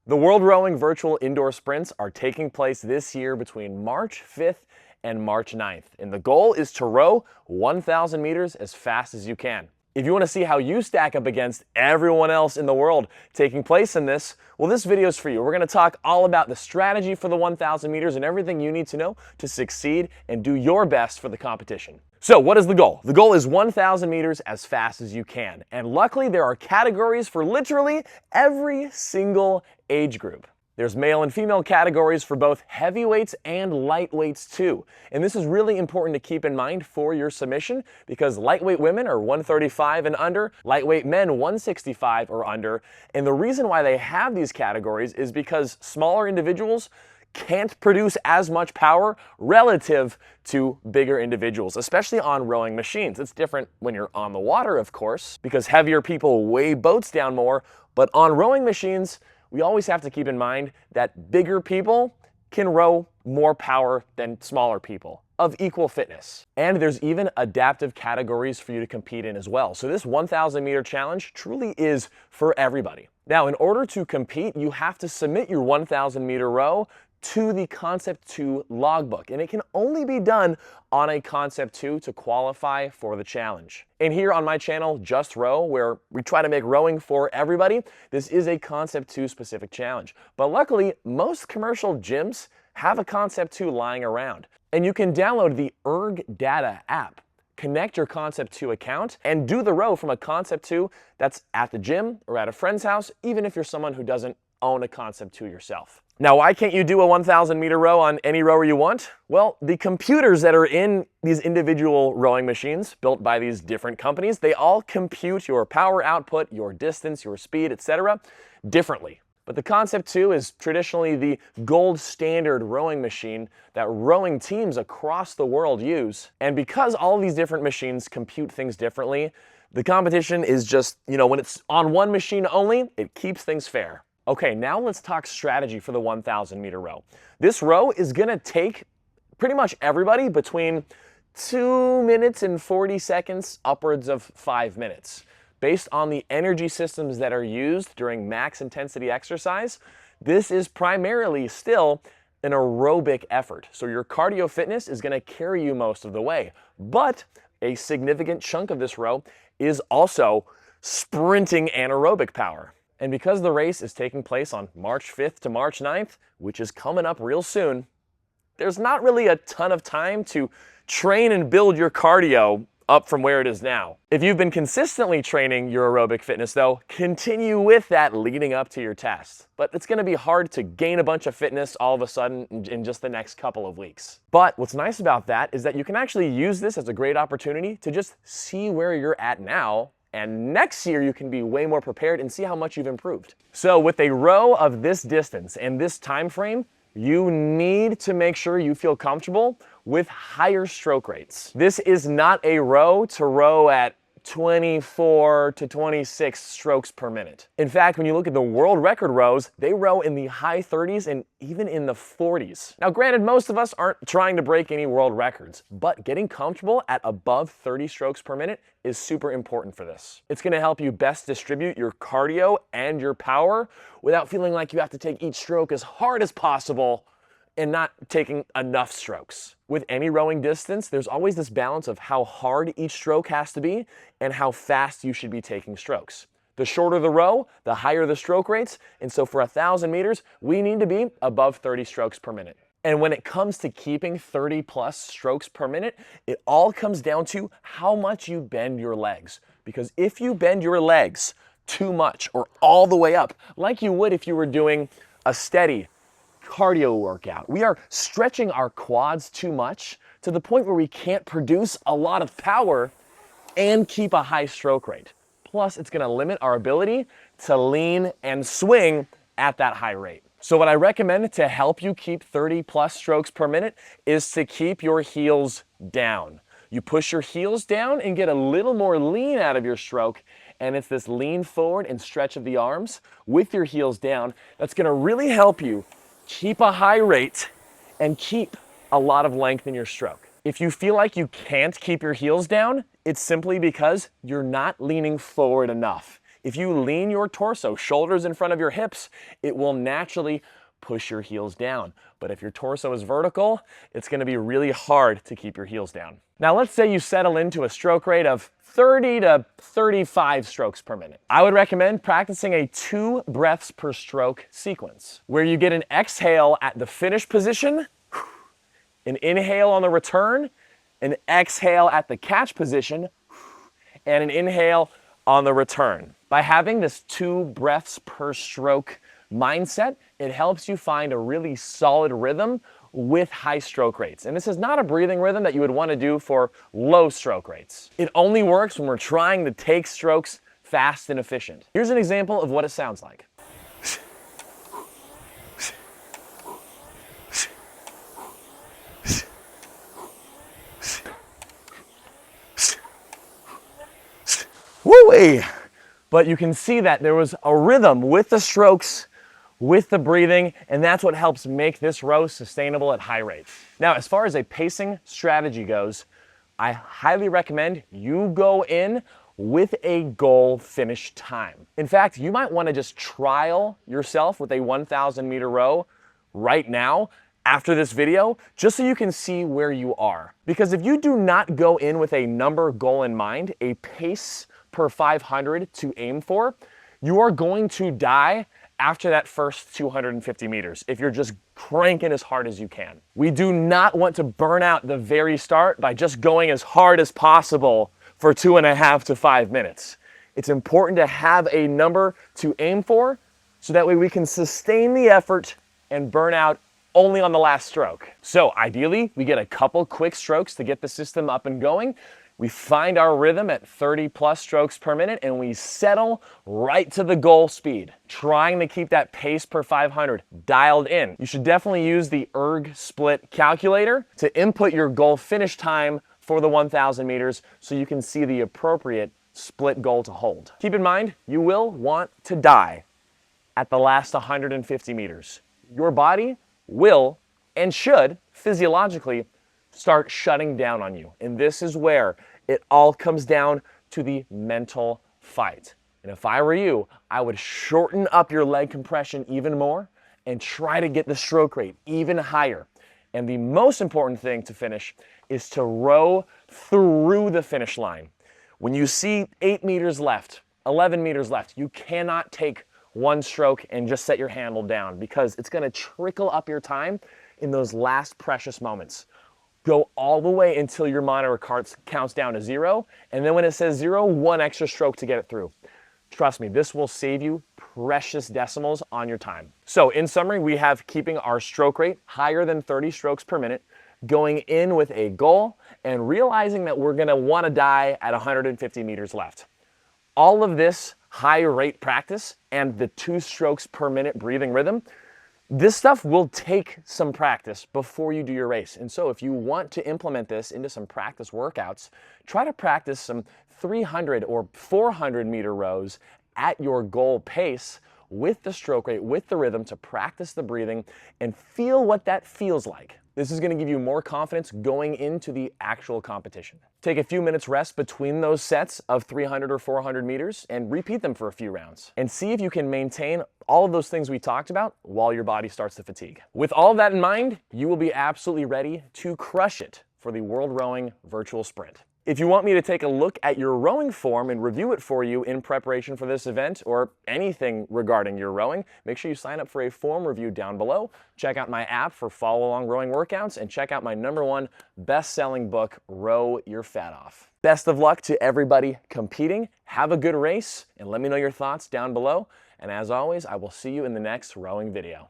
The World Rowing Virtual Indoor Sprints are taking place this year between March 5th and March 9th, and the goal is to row 1,000 meters as fast as you can. If you want to see how you stack up against everyone else in the world taking place in this, well, this video is for you. We're going to talk all about the strategy for the 1,000 meters and everything you need to know to succeed and do your best for the competition. So what is the goal? The goal is 1,000 meters as fast as you can. And luckily, there are categories for literally every single age group. There's male and female categories for both heavyweights and lightweights too. And this is really important to keep in mind for your submission because lightweight women are 135 and under, lightweight men 165 or under. And the reason why they have these categories is because smaller individuals can't produce as much power relative to bigger individuals, especially on rowing machines. It's different when you're on the water, of course, because heavier people weigh boats down more, but on rowing machines, we always have to keep in mind that bigger people can row more power than smaller people of equal fitness. And there's even adaptive categories for you to compete in as well. So this 1,000 meter challenge truly is for everybody. Now, in order to compete, you have to submit your 1,000 meter row to the Concept 2 logbook, and it can only be done on a Concept 2 to qualify for the challenge. And here on my channel, Just Row, where we try to make rowing for everybody, this is a Concept 2 specific challenge. But luckily, most commercial gyms have a Concept 2 lying around, and you can download the Erg Data app, connect your Concept 2 account, and do the row from a Concept 2 that's at the gym or at a friend's house, even if you're someone who doesn't own a Concept 2 yourself. Now, why can't you do a 1,000 meter row on any rower you want? Well, the computers that are in these individual rowing machines built by these different companies, they all compute your power output, your distance, your speed, etc. differently. But the Concept 2 is traditionally the gold standard rowing machine that rowing teams across the world use. And because all of these different machines compute things differently, the competition is just, when it's on one machine only, it keeps things fair. Okay, now let's talk strategy for the 1,000 meter row. This row is gonna take pretty much everybody between 2 minutes and 40 seconds, upwards of 5 minutes. Based on the energy systems that are used during max intensity exercise, this is primarily still an aerobic effort. So your cardio fitness is gonna carry you most of the way. But a significant chunk of this row is also sprinting anaerobic power. And because the race is taking place on March 5th to March 9th, which is coming up real soon, there's not really a ton of time to train and build your cardio up from where it is now. If you've been consistently training your aerobic fitness though, continue with that leading up to your test. But it's gonna be hard to gain a bunch of fitness all of a sudden in just the next couple of weeks. But what's nice about that is that you can actually use this as a great opportunity to just see where you're at now, and next year you can be way more prepared and see how much you've improved. So with a row of this distance and this time frame, you need to make sure you feel comfortable with higher stroke rates. This is not a row to row at 24 to 26 strokes per minute. In fact, when you look at the world record rows, they row in the high 30s and even in the 40s. Now, granted, most of us aren't trying to break any world records, but getting comfortable at above 30 strokes per minute is super important for this. It's gonna help you best distribute your cardio and your power without feeling like you have to take each stroke as hard as possible and not taking enough strokes. With any rowing distance, there's always this balance of how hard each stroke has to be and how fast you should be taking strokes. The shorter the row, the higher the stroke rates, and so for 1,000 meters, we need to be above 30 strokes per minute. And when it comes to keeping 30 plus strokes per minute, it all comes down to how much you bend your legs. Because if you bend your legs too much or all the way up, like you would if you were doing a steady cardio workout, we are stretching our quads too much to the point where we can't produce a lot of power and keep a high stroke rate. Plus, it's gonna limit our ability to lean and swing at that high rate. So what I recommend to help you keep 30 plus strokes per minute is to keep your heels down. You push your heels down and get a little more lean out of your stroke, and it's this lean forward and stretch of the arms with your heels down that's gonna really help you keep a high rate and keep a lot of length in your stroke. If you feel like you can't keep your heels down, it's simply because you're not leaning forward enough. If you lean your torso, shoulders in front of your hips, it will naturally push your heels down. But if your torso is vertical, it's going to be really hard to keep your heels down. Now let's say you settle into a stroke rate of 30 to 35 strokes per minute. I would recommend practicing a 2 breaths per stroke sequence, where you get an exhale at the finish position, an inhale on the return, an exhale at the catch position, and an inhale on the return. By having this 2 breaths per stroke mindset, it helps you find a really solid rhythm with high stroke rates. And this is not a breathing rhythm that you would want to do for low stroke rates. It only works when we're trying to take strokes fast and efficient. Here's an example of what it sounds like. Woo-wee! But you can see that there was a rhythm with the strokes, with the breathing, and that's what helps make this row sustainable at high rates. Now, as far as a pacing strategy goes, I highly recommend you go in with a goal finish time. In fact, you might want to just trial yourself with a 1,000 meter row right now after this video, just so you can see where you are. Because if you do not go in with a number goal in mind, a pace per 500 to aim for, you are going to die after that first 250 meters if you're just cranking as hard as you can. We do not want to burn out the very start by just going as hard as possible for 2.5 to 5 minutes. It's important to have a number to aim for so that way we can sustain the effort and burn out only on the last stroke. So ideally, we get a couple quick strokes to get the system up and going. We find our rhythm at 30 plus strokes per minute and we settle right to the goal speed, trying to keep that pace per 500 dialed in. You should definitely use the erg split calculator to input your goal finish time for the 1,000 meters so you can see the appropriate split goal to hold. Keep in mind, you will want to die at the last 150 meters. Your body will and should physiologically start shutting down on you. And this is where it all comes down to the mental fight. And if I were you, I would shorten up your leg compression even more and try to get the stroke rate even higher. And the most important thing to finish is to row through the finish line. When you see 8 meters left, 11 meters left, you cannot take one stroke and just set your handle down because it's gonna trickle up your time in those last precious moments. Go all the way until your monitor counts down to 0, and then when it says 0, 1 extra stroke to get it through. Trust me, this will save you precious decimals on your time. So in summary, we have keeping our stroke rate higher than 30 strokes per minute, going in with a goal, and realizing that we're gonna wanna die at 150 meters left. All of this high rate practice and the 2 strokes per minute breathing rhythm, this stuff will take some practice before you do your race. And so if you want to implement this into some practice workouts, try to practice some 300 or 400 meter rows at your goal pace with the stroke rate, with the rhythm, to practice the breathing and feel what that feels like. This is going to give you more confidence going into the actual competition. Take a few minutes rest between those sets of 300 or 400 meters and repeat them for a few rounds. And see if you can maintain all of those things we talked about while your body starts to fatigue. With all of that in mind, you will be absolutely ready to crush it for the World Rowing Virtual Sprint. If you want me to take a look at your rowing form and review it for you in preparation for this event or anything regarding your rowing, make sure you sign up for a form review down below. Check out my app for follow-along rowing workouts and check out my #1 best-selling book, Row Your Fat Off. Best of luck to everybody competing. Have a good race and let me know your thoughts down below. And as always, I will see you in the next rowing video.